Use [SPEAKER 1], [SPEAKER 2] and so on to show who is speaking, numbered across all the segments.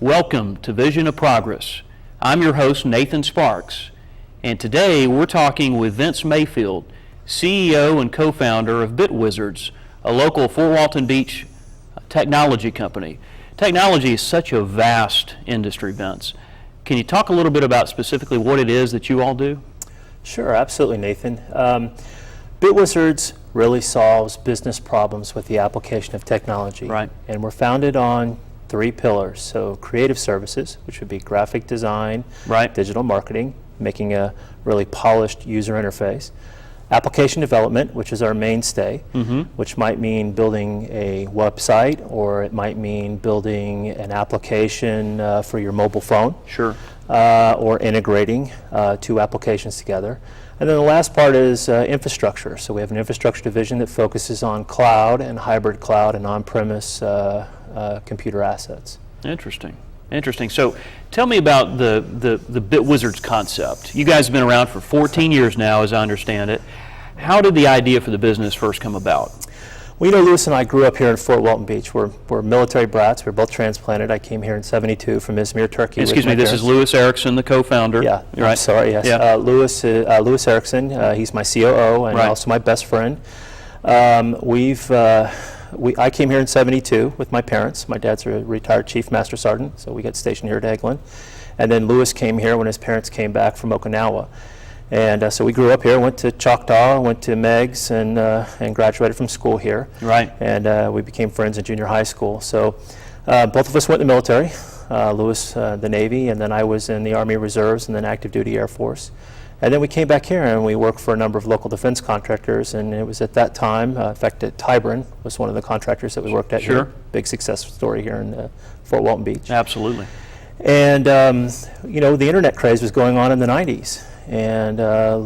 [SPEAKER 1] Welcome to Vision of Progress. I'm your host, Nathan Sparks, and today we're talking with Vince Mayfield, CEO and co-founder of BitWizards, a local Fort Walton Beach technology company. Technology is such a vast industry, Vince. Can you talk a little bit about specifically what it is that you all do?
[SPEAKER 2] Sure, absolutely, Nathan. BitWizards really solves business problems with the application of technology.
[SPEAKER 1] Right.
[SPEAKER 2] And we're founded on 3 pillars. So creative services, which would be graphic design,
[SPEAKER 1] Right.
[SPEAKER 2] digital marketing, making a really polished user interface. Application development, which is our mainstay, which might mean building a website, or it might mean building an application for your mobile phone.
[SPEAKER 1] Sure.
[SPEAKER 2] Or integrating 2 applications together. And then the last part is infrastructure. So we have an infrastructure division that focuses on cloud and hybrid cloud and on-premise computer assets.
[SPEAKER 1] Interesting. So tell me about the BitWizards concept. You guys have been around for 14 years now, as I understand it. How did the idea for the business first come about?
[SPEAKER 2] Well, you know, Lewis and I grew up here in Fort Walton Beach. We're military brats. We're both transplanted. I came here in '72 from Izmir, Turkey.
[SPEAKER 1] Excuse me, this is Louis Erickson, the co-founder.
[SPEAKER 2] Yeah,
[SPEAKER 1] right.
[SPEAKER 2] I'm sorry, yes.
[SPEAKER 1] Yeah.
[SPEAKER 2] Louis Erickson, he's my COO and
[SPEAKER 1] Right.
[SPEAKER 2] also my best friend. I came here in '72 with my parents. My dad's a retired Chief Master Sergeant, so we got stationed here at Eglin. And then Louis came here when his parents came back from Okinawa. And so we grew up here, went to Choctaw, went to Meigs, and graduated from school here.
[SPEAKER 1] Right.
[SPEAKER 2] And we became friends in junior high school. So both of us went in the military. Louis, the Navy, and then I was in the Army Reserves and then active duty Air Force. And then we came back here and we worked for a number of local defense contractors, and it was at that time, in fact, Tybron was one of the contractors that we worked at
[SPEAKER 1] Sure.
[SPEAKER 2] here. Big success story here in Fort Walton Beach.
[SPEAKER 1] Absolutely.
[SPEAKER 2] And, you know, the internet craze was going on in the 90s. And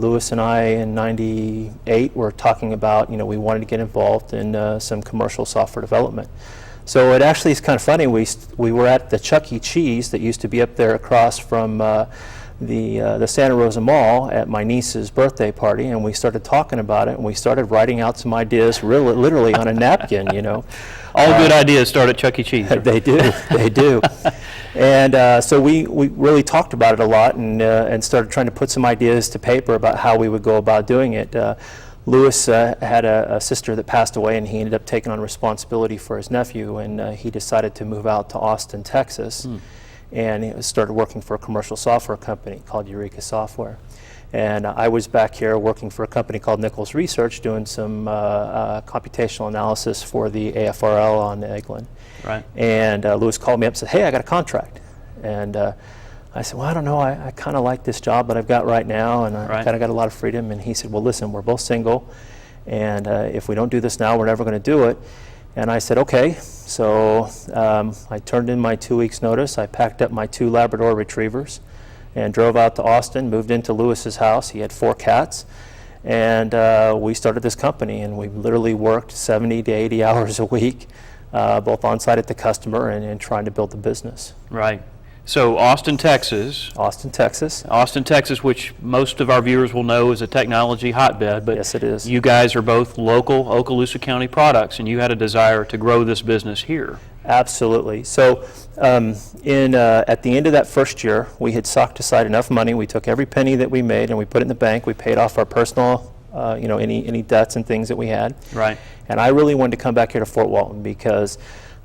[SPEAKER 2] Louis and I in '98 were talking about, you know, we wanted to get involved in some commercial software development. So it actually is kind of funny. We were at the Chuck E. Cheese that used to be up there across from the Santa Rosa Mall at my niece's birthday party, and we started talking about it, and we started writing out some ideas really literally on a napkin, you know.
[SPEAKER 1] All good ideas start at Chuck E. Cheese.
[SPEAKER 2] They do. And so we really talked about it a lot and started trying to put some ideas to paper about how we would go about doing it. Louis had a sister that passed away, and he ended up taking on responsibility for his nephew, and he decided to move out to Austin, Texas. And he started working for a commercial software company called Eureka Software. And I was back here working for a company called Nichols Research, doing some computational analysis for the AFRL on Eglin.
[SPEAKER 1] Right.
[SPEAKER 2] And Louis called me up and said, "Hey, I got a contract." And I said, "Well, I don't know, I kind of like this job that I've got right now, and I kind of got a lot of freedom." And he said, "Well, listen, we're both single, and if we don't do this now, we're never going to do it." And I said, "Okay." So I turned in my 2 weeks notice. I packed up my 2 Labrador retrievers and drove out to Austin, moved into Louis's house. He had 4 cats. And we started this company, and we literally worked 70 to 80 hours a week, both on site at the customer and trying to build the business.
[SPEAKER 1] Right. So Austin, Texas.
[SPEAKER 2] Austin, Texas.
[SPEAKER 1] Austin, Texas, which most of our viewers will know is a technology hotbed, but
[SPEAKER 2] Yes, it is.
[SPEAKER 1] you guys are both local Okaloosa County products, and you had a desire to grow this business here.
[SPEAKER 2] Absolutely. So at the end of that first year, we had socked aside enough money. We took every penny that we made and we put it in the bank. We paid off our personal, you know, any debts and things that we had.
[SPEAKER 1] Right.
[SPEAKER 2] And I really wanted to come back here to Fort Walton because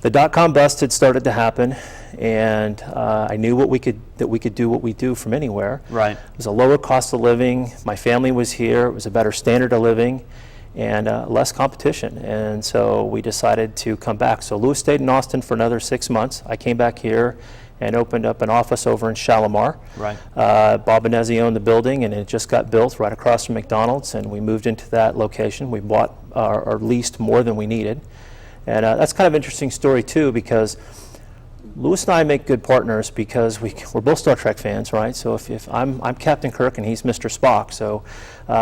[SPEAKER 2] the dot-com bust had started to happen, and I knew that we could do what we do from anywhere.
[SPEAKER 1] Right.
[SPEAKER 2] It was a lower cost of living. My family was here. It was a better standard of living, and less competition. And so we decided to come back. So Louis stayed in Austin for another 6 months. I came back here and opened up an office over in Shalimar.
[SPEAKER 1] Right.
[SPEAKER 2] Bob Benezzi owned the building, and it just got built right across from McDonald's, and we moved into that location. We bought or leased more than we needed. And that's kind of an interesting story too, because Louis and I make good partners because we're both Star Trek fans, right? So if I'm Captain Kirk and he's Mr. Spock, so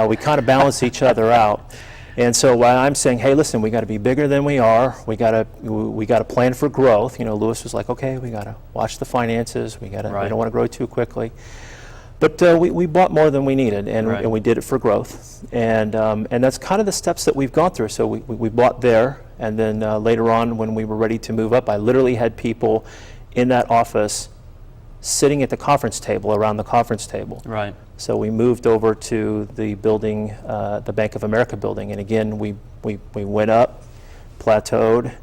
[SPEAKER 2] we kind of balance each other out. And so while I'm saying, hey, listen, we got to be bigger than we are. We got to plan for growth. You know, Louis was like, okay, we got to watch the finances. We don't want to grow too quickly. But we bought more than we needed, and we did it for growth. And that's kind of the steps that we've gone through. So we bought there, and then later on when we were ready to move up, I literally had people in that office sitting at the conference table, around the conference table.
[SPEAKER 1] Right.
[SPEAKER 2] So we moved over to the building, the Bank of America building, and again, we went up, plateaued,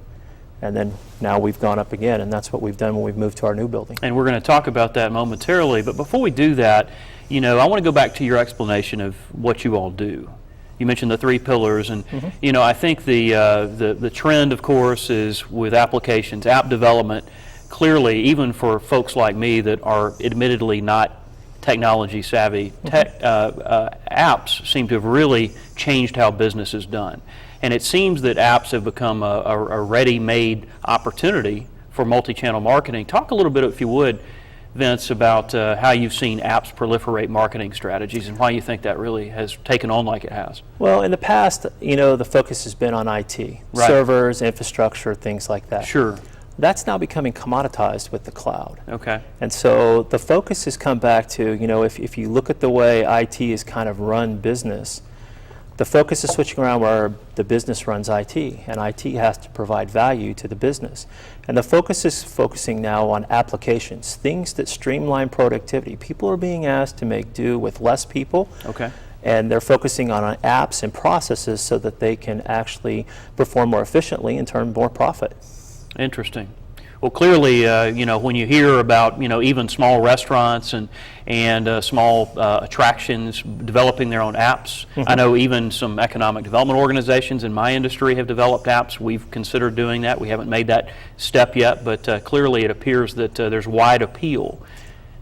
[SPEAKER 2] and then now we've gone up again, and that's what we've done when we've moved to our new building.
[SPEAKER 1] And we're going to talk about that momentarily, but before we do that, you know, I want to go back to your explanation of what you all do. You mentioned the 3 pillars, and you know, I think the trend, of course, is with applications, app development. Clearly, even for folks like me that are admittedly not technology savvy, apps seem to have really changed how business is done. And it seems that apps have become a ready-made opportunity for multi-channel marketing. Talk a little bit, if you would, Vince, about how you've seen apps proliferate marketing strategies and why you think that really has taken on like it has.
[SPEAKER 2] Well, in the past, you know, the focus has been on IT,
[SPEAKER 1] Right.
[SPEAKER 2] servers, infrastructure, things like that.
[SPEAKER 1] Sure.
[SPEAKER 2] That's now becoming commoditized with the cloud.
[SPEAKER 1] Okay.
[SPEAKER 2] And so the focus has come back to, you know, if you look at the way IT is kind of run business, the focus is switching around where the business runs IT, and IT has to provide value to the business. And the focus is focusing now on applications, things that streamline productivity. People are being asked to make do with less people.
[SPEAKER 1] Okay.
[SPEAKER 2] And they're focusing on apps and processes so that they can actually perform more efficiently and turn more profit. Interesting.
[SPEAKER 1] Well, clearly, you know, when you hear about, you know, even small restaurants and small attractions developing their own apps, I know even some economic development organizations in my industry have developed apps. We've considered doing that. We haven't made that step yet, but clearly it appears that there's wide appeal,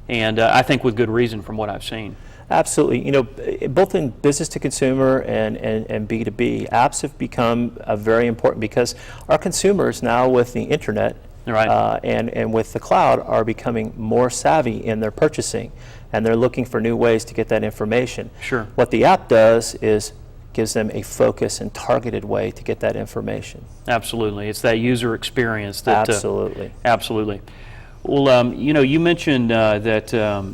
[SPEAKER 1] and I think with good reason from what I've seen.
[SPEAKER 2] Absolutely. You know, both in business to consumer and B2B, apps have become very important because our consumers now with the internet
[SPEAKER 1] Right.
[SPEAKER 2] and with the cloud are becoming more savvy in their purchasing, and they're looking for new ways to get that information.
[SPEAKER 1] Sure.
[SPEAKER 2] What the app does is gives them a focused and targeted way to get that information.
[SPEAKER 1] Absolutely. It's that user experience. That,
[SPEAKER 2] Absolutely.
[SPEAKER 1] Absolutely. Well, you know, you mentioned that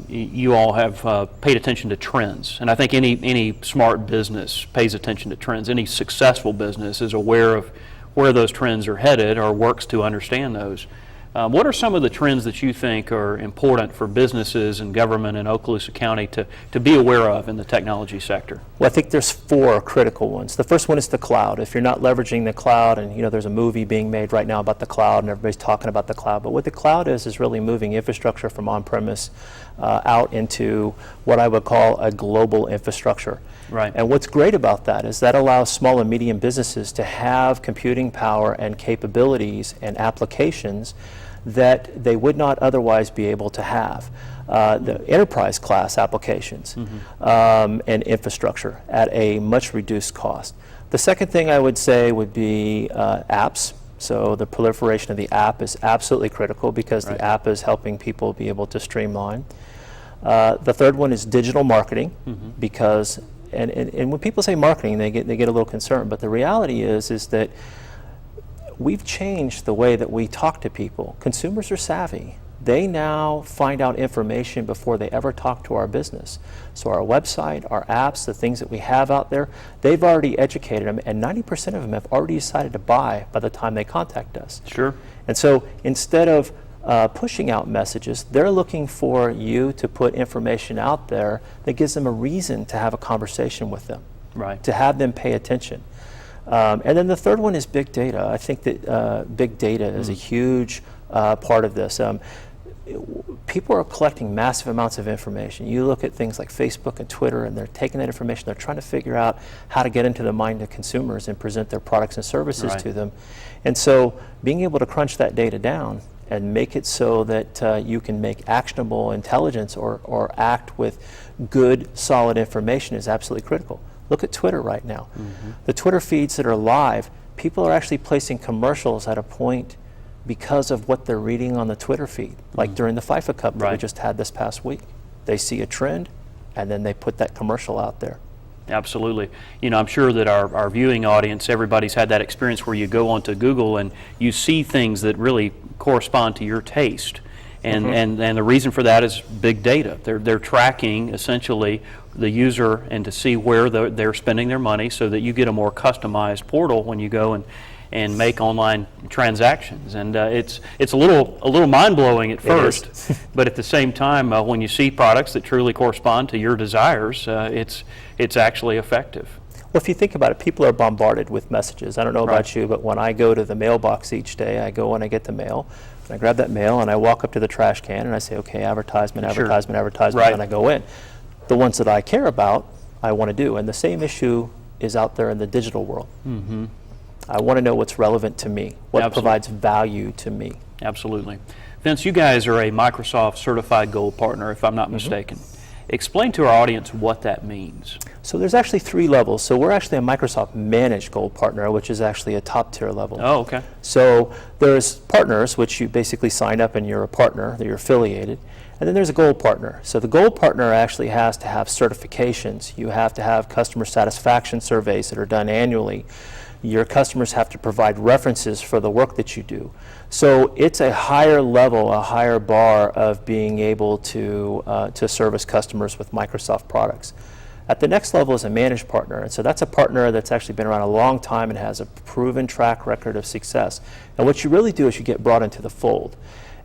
[SPEAKER 1] you all have paid attention to trends, and I think any smart business pays attention to trends. Any successful business is aware of where those trends are headed or works to understand those. What are some of the trends that you think are important for businesses and government in Okaloosa County to be aware of in the technology sector?
[SPEAKER 2] Well, I think there's 4 critical ones. The first one is the cloud. If you're not leveraging the cloud, and you know there's a movie being made right now about the cloud and everybody's talking about the cloud, but what the cloud is really moving infrastructure from on-premise out into what I would call a global infrastructure.
[SPEAKER 1] Right.
[SPEAKER 2] And what's great about that is that allows small and medium businesses to have computing power and capabilities and applications that they would not otherwise be able to have. The enterprise class applications and infrastructure at a much reduced cost. The second thing I would say would be apps. So the proliferation of the app is absolutely critical because
[SPEAKER 1] Right.
[SPEAKER 2] the app is helping people be able to streamline. The third one is digital marketing because and when people say marketing, they get a little concerned. But the reality is that we've changed the way that we talk to people. Consumers are savvy. They now find out information before they ever talk to our business. So our website, our apps, the things that we have out there, they've already educated them, and 90% of them have already decided to buy by the time they contact us.
[SPEAKER 1] Sure.
[SPEAKER 2] And so instead of pushing out messages, they're looking for you to put information out there that gives them a reason to have a conversation with them,
[SPEAKER 1] Right.
[SPEAKER 2] to have them pay attention. And then the third one is big data. I think that big data is a huge part of this. People are collecting massive amounts of information. You look at things like Facebook and Twitter, and they're taking that information, they're trying to figure out how to get into the mind of consumers and present their products and services
[SPEAKER 1] Right.
[SPEAKER 2] to them. And so being able to crunch that data down and make it so that you can make actionable intelligence or act with good, solid information is absolutely critical. Look at Twitter right now. The Twitter feeds that are live, people are actually placing commercials at a point because of what they're reading on the Twitter feed, like during the FIFA Cup that we
[SPEAKER 1] Right.
[SPEAKER 2] just had this past week. They see a trend, and then they put that commercial out there.
[SPEAKER 1] Absolutely. You know, I'm sure that our viewing audience, everybody's had that experience where you go onto Google and you see things that really correspond to your taste. And the reason for that is big data. They're tracking essentially the user and to see where they're spending their money so that you get a more customized portal when you go and make online transactions. And it's a little mind-blowing at first, but at the same time, when you see products that truly correspond to your desires, it's actually effective.
[SPEAKER 2] Well, if you think about it, people are bombarded with messages. I don't know about you, but when I go to the mailbox each day, I go and I get the mail, and I grab that mail and I walk up to the trash can and I say, okay, advertisement, advertisement, advertisement, and I go in. The ones that I care about, I want to do. And the same issue is out there in the digital world. Mm-hmm. I want to know what's relevant to me, what provides value to me. Absolutely.
[SPEAKER 1] Vince, you guys are a Microsoft Certified Gold Partner, if I'm not mistaken. Explain to our audience what that means.
[SPEAKER 2] So there's actually 3 levels. So we're actually a Microsoft Managed Gold Partner, which is actually a top tier level.
[SPEAKER 1] Oh, okay.
[SPEAKER 2] So there's partners, which you basically sign up and you're a partner, that you're affiliated. And then there's a Gold Partner. So the Gold Partner actually has to have certifications. You have to have customer satisfaction surveys that are done annually. Your customers have to provide references for the work that you do. So it's a higher level, a higher bar of being able to service customers with Microsoft products. At the next level is a managed partner, and so that's a partner that's actually been around a long time and has a proven track record of success. And what you really do is you get brought into the fold.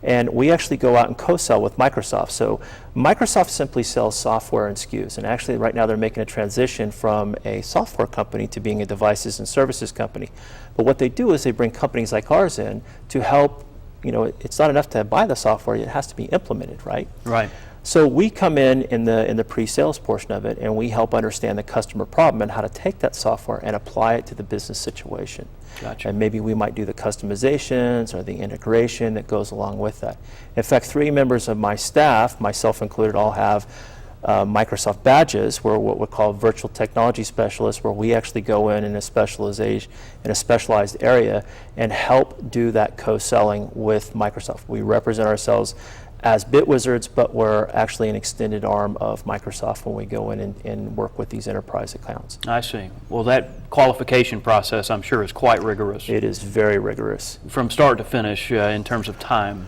[SPEAKER 2] And we actually go out and co-sell with Microsoft. So Microsoft simply sells software and SKUs. And actually right now they're making a transition from a software company to being a devices and services company. But what they do is they bring companies like ours in to help, it's not enough to buy the software, it has to be implemented, right?
[SPEAKER 1] Right.
[SPEAKER 2] So we come in the pre-sales portion of it, and we help understand the customer problem and how to take that software and apply it to the business situation.
[SPEAKER 1] Gotcha.
[SPEAKER 2] And maybe we might do the customizations or the integration that goes along with that. In fact, 3 members of my staff, myself included, all have Microsoft badges. We're what we call virtual technology specialists, where we actually go in a specialization, in a specialized area, and help do that co-selling with Microsoft. We represent ourselves as BitWizards, but we're actually an extended arm of Microsoft when we go in and work with these enterprise accounts.
[SPEAKER 1] I see. Well, that qualification process, I'm sure, is quite rigorous.
[SPEAKER 2] It is very rigorous.
[SPEAKER 1] From start to finish in terms of time?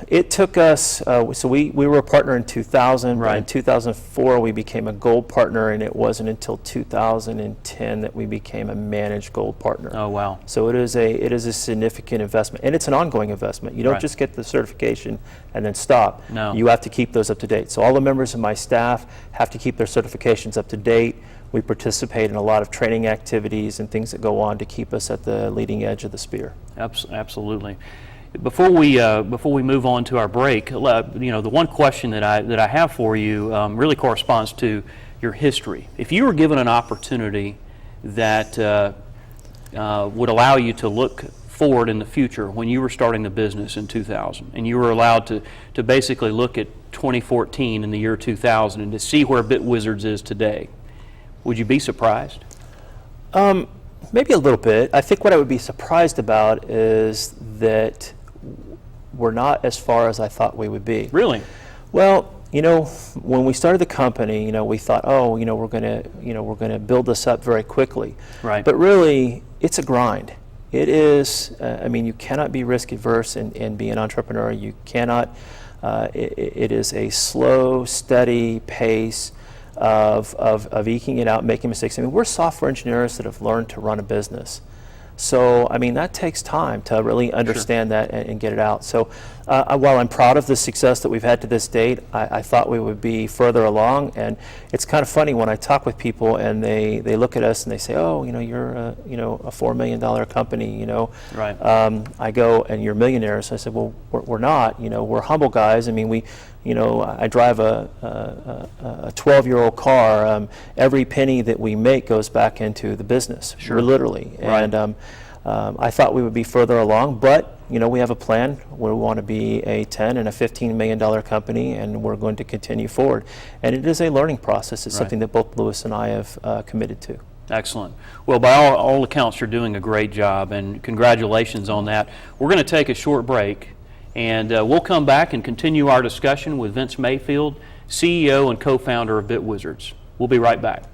[SPEAKER 2] It took us, so we were a partner in 2000.
[SPEAKER 1] Right.
[SPEAKER 2] In 2004, we became a gold partner, and it wasn't until 2010 that we became a managed gold partner.
[SPEAKER 1] Oh, wow.
[SPEAKER 2] So it is a significant investment, and it's an ongoing investment. You don't just get the certification and then stop.
[SPEAKER 1] No.
[SPEAKER 2] You have to keep those up to date. So all the members of my staff have to keep their certifications up to date. We participate in a lot of training activities and things that go on to keep us at the leading edge of the spear.
[SPEAKER 1] Absolutely. Before we move on to our break, the one question that I have for you really corresponds to your history. If you were given an opportunity that would allow you to look forward in the future when you were starting the business in 2000, and you were allowed to basically look at 2014 in the year 2000 and to see where BitWizards is today, would you be surprised?
[SPEAKER 2] Maybe a little bit. I think what I would be surprised about is that we're not as far as I thought we would be.
[SPEAKER 1] Really?
[SPEAKER 2] Well, when we started the company, we thought, we're going to build this up very quickly.
[SPEAKER 1] Right.
[SPEAKER 2] But really, it's a grind. It is. You cannot be risk averse and be an entrepreneur. You cannot. It is a slow, steady pace of eking it out, making mistakes. We're software engineers that have learned to run a business. So, that takes time to really understand that and get it out. So, while I'm proud of the success that we've had to this date, I thought we would be further along. And it's kind of funny when I talk with people and they look at us and they say, "Oh, you're a $4 million company."
[SPEAKER 1] Right.
[SPEAKER 2] I go, "And you're millionaires." I said, "Well, we're not. We're humble guys. I drive a 12-year-old car. Every penny that we make goes back into the business, literally."
[SPEAKER 1] Right.
[SPEAKER 2] And I thought we would be further along, but we have a plan where we want to be a $10 and a $15 million company, and we're going to continue forward. And it is a learning process. It's something that both Lewis and I have committed to.
[SPEAKER 1] Excellent. Well, by all accounts, you're doing a great job, and congratulations on that. We're going to take a short break. And we'll come back and continue our discussion with Vince Mayfield, CEO and co-founder of BitWizards. We'll be right back.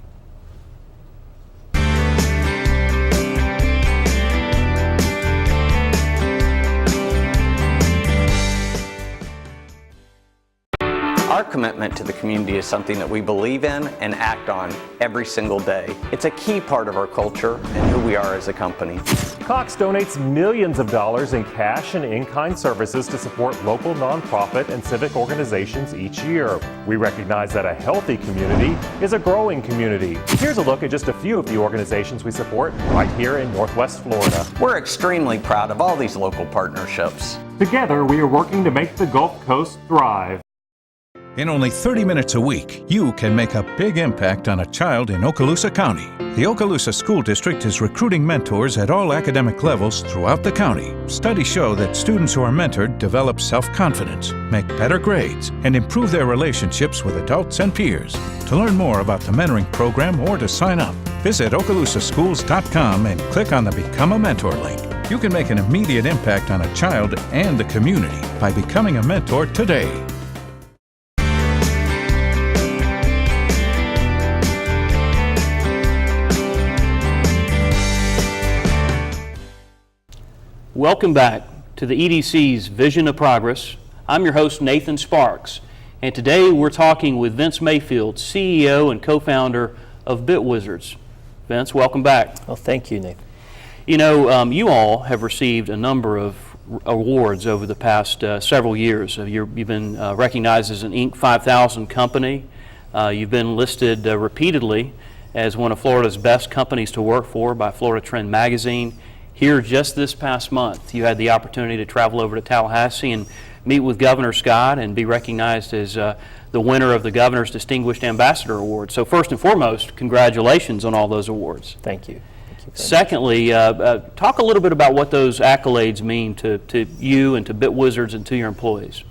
[SPEAKER 3] Our commitment to the community is something that we believe in and act on every single day. It's a key part of our culture and who we are as a company.
[SPEAKER 4] Cox donates millions of dollars in cash and in-kind services to support local nonprofit and civic organizations each year. We recognize that a healthy community is a growing community. Here's a look at just a few of the organizations we support right here in Northwest Florida.
[SPEAKER 3] We're extremely proud of all these local partnerships.
[SPEAKER 4] Together, we are working to make the Gulf Coast thrive.
[SPEAKER 5] In only 30 minutes a week, you can make a big impact on a child in Okaloosa County. The Okaloosa School District is recruiting mentors at all academic levels throughout the county. Studies show that students who are mentored develop self-confidence, make better grades, and improve their relationships with adults and peers. To learn more about the mentoring program or to sign up, visit okaloosaschools.com and click on the Become a Mentor link. You can make an immediate impact on a child and the community by becoming a mentor today.
[SPEAKER 1] Welcome back to the EDC's Vision of Progress. I'm your host, Nathan Sparks, and today we're talking with Vince Mayfield, CEO and co-founder of BitWizards. Vince, welcome back.
[SPEAKER 2] Well, thank you, Nathan.
[SPEAKER 1] You know, you all have received a number of awards over the past several years. You've been recognized as an Inc. 5000 company. You've been listed repeatedly as one of Florida's best companies to work for by Florida Trend magazine. Here just this past month, you had the opportunity to travel over to Tallahassee and meet with Governor Scott and be recognized as the winner of the Governor's Distinguished Ambassador Award. So first and foremost, congratulations on all those awards.
[SPEAKER 2] Thank you.
[SPEAKER 1] Secondly, talk a little bit about what those accolades mean to you and to BitWizards and to your employees.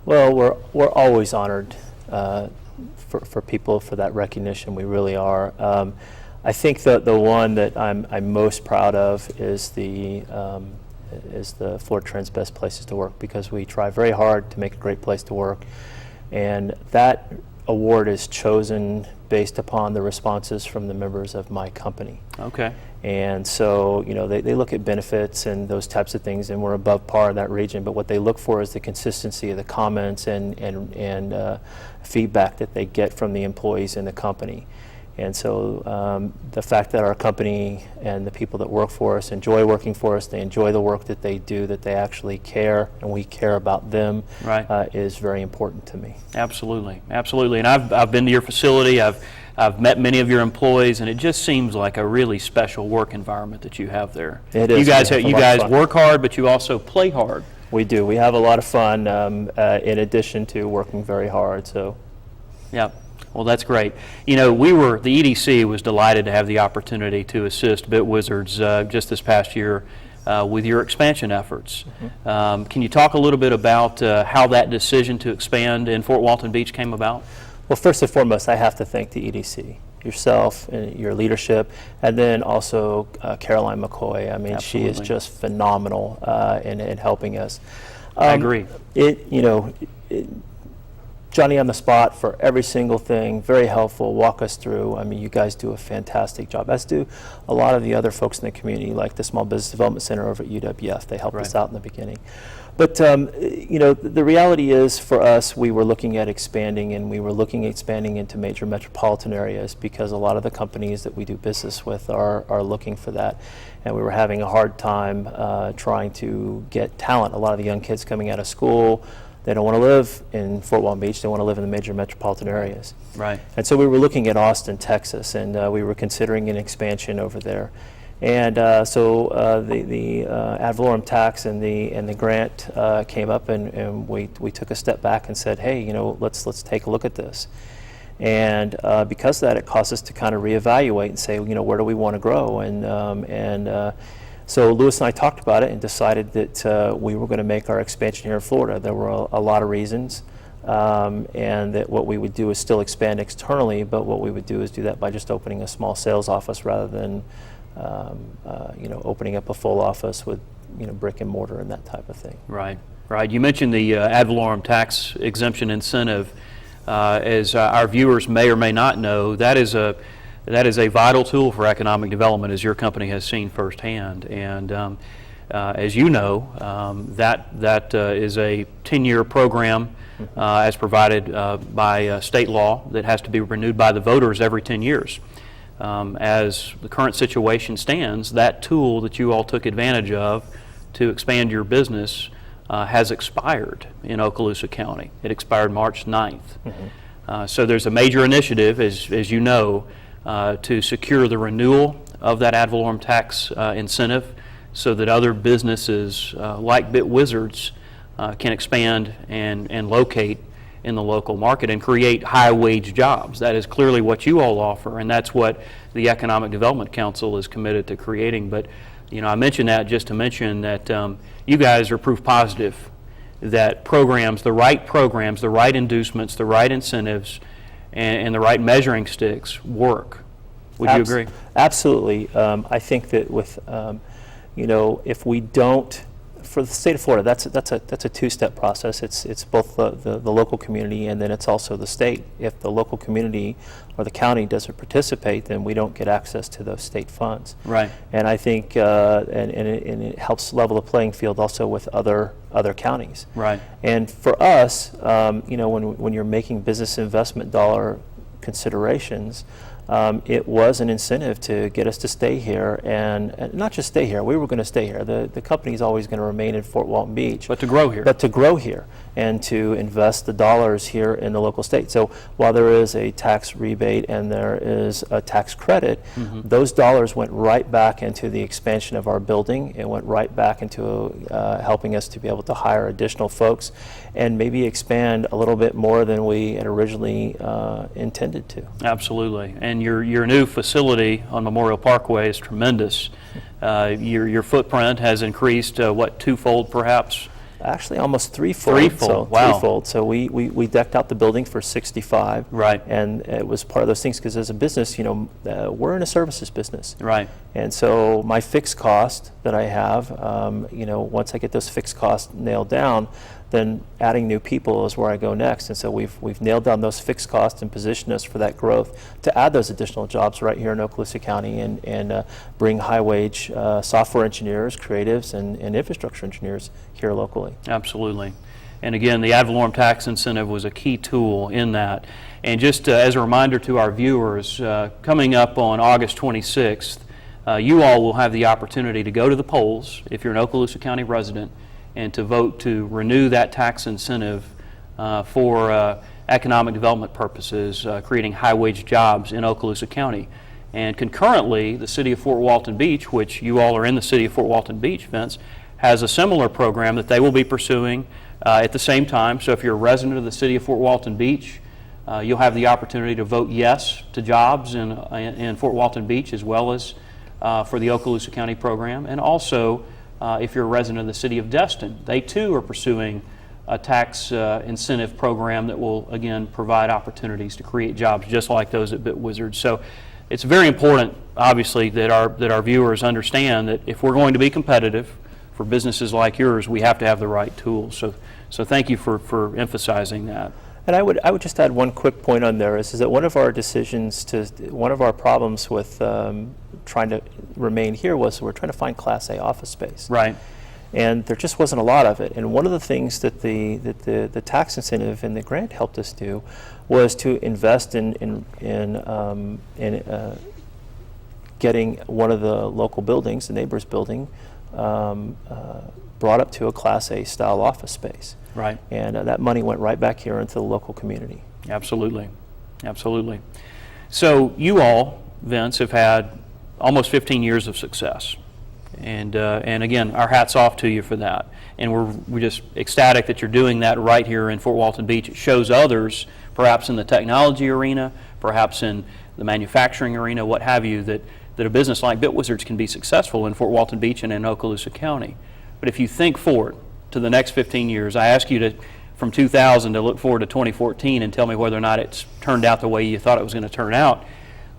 [SPEAKER 2] Well, we're always honored for people for that recognition. We really are. I think that the one that I'm most proud of is the Florida Trend's Best Places to Work, because we try very hard to make a great place to work, and that award is chosen based upon the responses from the members of my company.
[SPEAKER 1] Okay.
[SPEAKER 2] And so, you know, they look at benefits and those types of things, and we're above par in that region, but what they look for is the consistency of the comments and feedback that they get from the employees in the company. And so the fact that our company and the people that work for us enjoy working for us, they enjoy the work that they do, that they actually care, and we care about them,
[SPEAKER 1] right,
[SPEAKER 2] is very important to me.
[SPEAKER 1] Absolutely, absolutely. And I've been to your facility. I've met many of your employees, and it just seems like a really special work environment that you have there.
[SPEAKER 2] It is.
[SPEAKER 1] You guys work hard, but you also play hard.
[SPEAKER 2] We do. We have a lot of fun in addition to working very hard. So.
[SPEAKER 1] Yeah. Well, that's great. You know, the EDC was delighted to have the opportunity to assist BitWizards just this past year with your expansion efforts. Mm-hmm. Can you talk a little bit about how that decision to expand in Fort Walton Beach came about?
[SPEAKER 2] Well, first and foremost, I have to thank the EDC, yourself and your leadership, and then also Caroline McCoy. I mean,
[SPEAKER 1] Absolutely.
[SPEAKER 2] She is just phenomenal in helping us.
[SPEAKER 1] I agree.
[SPEAKER 2] Johnny on the spot for every single thing, very helpful, walk us through. I mean, you guys do a fantastic job, as do a lot of the other folks in the community, like the Small Business Development Center over at UWF. They helped us out in the beginning. But, you know, the reality is for us, we were looking at expanding, and we were looking at expanding into major metropolitan areas because a lot of the companies that we do business with are looking for that. And we were having a hard time trying to get talent. A lot of the young kids coming out of school, they don't want to live in Fort Walton Beach, they want to live in the major metropolitan areas.
[SPEAKER 1] Right.
[SPEAKER 2] And so we were looking at Austin, Texas, and we were considering an expansion over there. And so the ad valorem tax and the grant came up, and we took a step back and said, hey, you know, let's take a look at this. And because of that, it caused us to kind of reevaluate and say, you know, where do we want to grow? So Lewis and I talked about it and decided that we were going to make our expansion here in Florida. There were a lot of reasons, and that what we would do is still expand externally, but what we would do is do that by just opening a small sales office rather than you know, opening up a full office with, you know, brick and mortar and that type of thing.
[SPEAKER 1] Right, right. You mentioned the ad valorem tax exemption incentive. As our viewers may or may not know, that is a vital tool for economic development, as your company has seen firsthand. And As you know, that is a 10-year program as provided by state law that has to be renewed by the voters every 10 years. As the current situation stands, that tool that you all took advantage of to expand your business has expired in Okaloosa County. It expired March 9th. So there's a major initiative, as you know, to secure the renewal of that ad valorem tax incentive so that other businesses like BitWizards can expand and locate in the local market and create high-wage jobs. That is clearly what you all offer, and that's what the Economic Development Council is committed to creating. But I mention that just to mention that you guys are proof positive that the right inducements, the right incentives, and the right measuring sticks work. Would you agree?
[SPEAKER 2] Absolutely. I think that with, if we don't, for the state of Florida, that's a two-step process. It's both the local community and then it's also the state. If the local community or the county doesn't participate, then we don't get access to those state funds.
[SPEAKER 1] Right.
[SPEAKER 2] And I think, and it helps level the playing field also with other counties.
[SPEAKER 1] Right.
[SPEAKER 2] And for us, when you're making business investment dollar considerations, it was an incentive to get us to stay here, and not just stay here. We were going to stay here. The company is always going to remain in Fort Walton Beach.
[SPEAKER 1] But to grow here.
[SPEAKER 2] But to grow here and to invest the dollars here in the local state. So while there is a tax rebate and there is a tax credit, those dollars went right back into the expansion of our building. It went right back into helping us to be able to hire additional folks and maybe expand a little bit more than we had originally intended to.
[SPEAKER 1] Absolutely. And your new facility on Memorial Parkway is tremendous. Your footprint has increased, twofold perhaps?
[SPEAKER 2] Actually, almost threefold.
[SPEAKER 1] Threefold, wow.
[SPEAKER 2] Threefold. So we decked out the building for 65.
[SPEAKER 1] Right.
[SPEAKER 2] And it was part of those things because as a business, we're in a services business.
[SPEAKER 1] Right.
[SPEAKER 2] And so my fixed cost that I have, once I get those fixed costs nailed down, then adding new people is where I go next. And so we've nailed down those fixed costs and positioned us for that growth to add those additional jobs right here in Okaloosa County and bring high-wage software engineers, creatives, and infrastructure engineers here locally.
[SPEAKER 1] Absolutely. And again, the ad valorem tax incentive was a key tool in that. And just as a reminder to our viewers, coming up on August 26th, you all will have the opportunity to go to the polls, if you're an Okaloosa County resident, and to vote to renew that tax incentive for economic development purposes, creating high-wage jobs in Okaloosa County. And concurrently, the City of Fort Walton Beach, which you all are in the City of Fort Walton Beach, Vince, has a similar program that they will be pursuing at the same time. So if you're a resident of the City of Fort Walton Beach, you'll have the opportunity to vote yes to jobs in Fort Walton Beach as well as for the Okaloosa County program. And also, if you're a resident of the City of Destin, they too are pursuing a tax incentive program that will, again, provide opportunities to create jobs just like those at BitWizards. So it's very important, obviously, that our viewers understand that if we're going to be competitive for businesses like yours, we have to have the right tools. So thank you for emphasizing that.
[SPEAKER 2] And I would just add one quick point on there is that one of our problems with trying to remain here was we're trying to find Class A office space.
[SPEAKER 1] Right.
[SPEAKER 2] And there just wasn't a lot of it. And one of the things that the tax incentive and the grant helped us do was to invest in getting one of the local buildings, the neighbor's building, brought up to a Class A style office space.
[SPEAKER 1] Right.
[SPEAKER 2] And that money went right back here into the local community.
[SPEAKER 1] Absolutely. Absolutely. So you all, Vince, have had almost 15 years of success. And again, our hat's off to you for that. And we're just ecstatic that you're doing that right here in Fort Walton Beach. It shows others, perhaps in the technology arena, perhaps in the manufacturing arena, what have you, that a business like BitWizards can be successful in Fort Walton Beach and in Okaloosa County. But if you think forward to the next 15 years, I ask you from 2000 to look forward to 2014 and tell me whether or not it's turned out the way you thought it was going to turn out.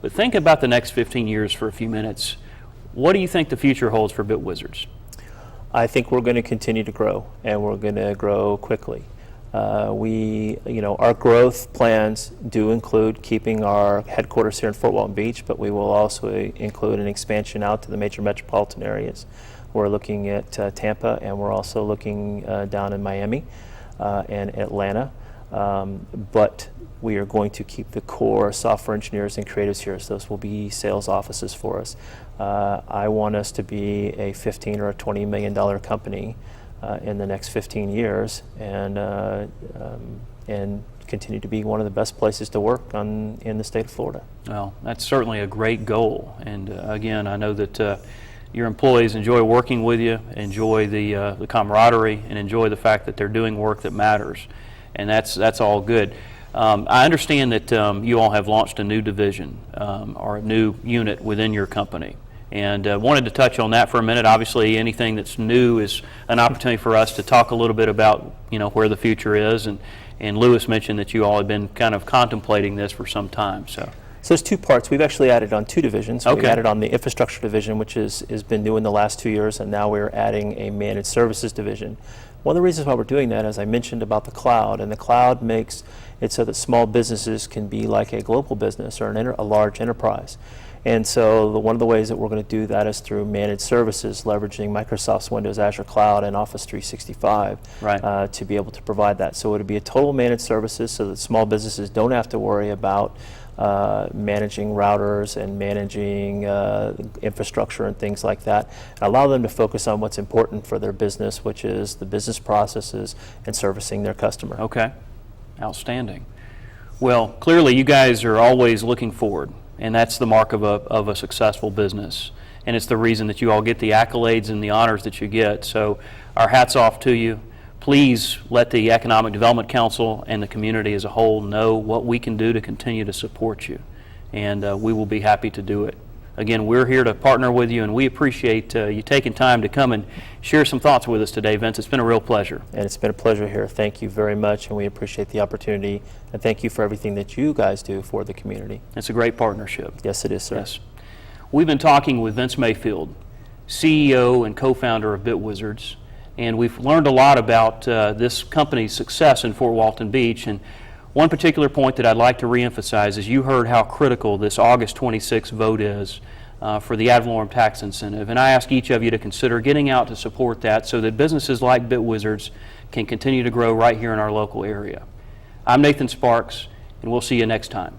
[SPEAKER 1] But think about the next 15 years for a few minutes. What do you think the future holds for BitWizards?
[SPEAKER 2] I think we're going to continue to grow, and we're going to grow quickly. Our growth plans do include keeping our headquarters here in Fort Walton Beach, but we will also include an expansion out to the major metropolitan areas. We're looking at Tampa, and we're also looking down in Miami and Atlanta. But we are going to keep the core software engineers and creatives here, so those will be sales offices for us. I want us to be a $15 or a $20 million company in the next 15 years, and continue to be one of the best places to work in the state of Florida.
[SPEAKER 1] Well, that's certainly a great goal, and again, I know that your employees enjoy working with you, enjoy the camaraderie, and enjoy the fact that they're doing work that matters, and that's all good. I understand that you all have launched a new division or a new unit within your company, and wanted to touch on that for a minute. Obviously, anything that's new is an opportunity for us to talk a little bit about where the future is, and Lewis mentioned that you all had been kind of contemplating this for some time. So
[SPEAKER 2] there's two parts. We've actually added on two divisions.
[SPEAKER 1] Okay.
[SPEAKER 2] We've added on the infrastructure division, which has been new in the last 2 years, and now we're adding a managed services division. One of the reasons why we're doing that, as I mentioned about the cloud, and the cloud makes it so that small businesses can be like a global business or a large enterprise. And so one of the ways that we're going to do that is through managed services, leveraging Microsoft's Windows Azure Cloud and Office 365
[SPEAKER 1] Right.
[SPEAKER 2] To be able to provide that. So it would be a total managed services so that small businesses don't have to worry about managing routers and managing infrastructure and things like that, and allow them to focus on what's important for their business, which is the business processes and servicing their customer.
[SPEAKER 1] Okay, outstanding. Well, clearly you guys are always looking forward, and that's the mark of a successful business, and it's the reason that you all get the accolades and the honors that you get. So our hats off to you. Please let the Economic Development Council and the community as a whole know what we can do to continue to support you, and we will be happy to do it. Again, we're here to partner with you, and we appreciate you taking time to come and share some thoughts with us today, Vince. It's been a real pleasure.
[SPEAKER 2] And it's been a pleasure here. Thank you very much, and we appreciate the opportunity, and thank you for everything that you guys do for the community.
[SPEAKER 1] It's a great partnership.
[SPEAKER 2] Yes, it is, sir.
[SPEAKER 1] Yes. We've been talking with Vince Mayfield, CEO and co-founder of BitWizards, and we've learned a lot about this company's success in Fort Walton Beach. And one particular point that I'd like to reemphasize is you heard how critical this August 26th vote is for the ad valorem tax incentive. And I ask each of you to consider getting out to support that so that businesses like BitWizards can continue to grow right here in our local area. I'm Nathan Sparks, and we'll see you next time.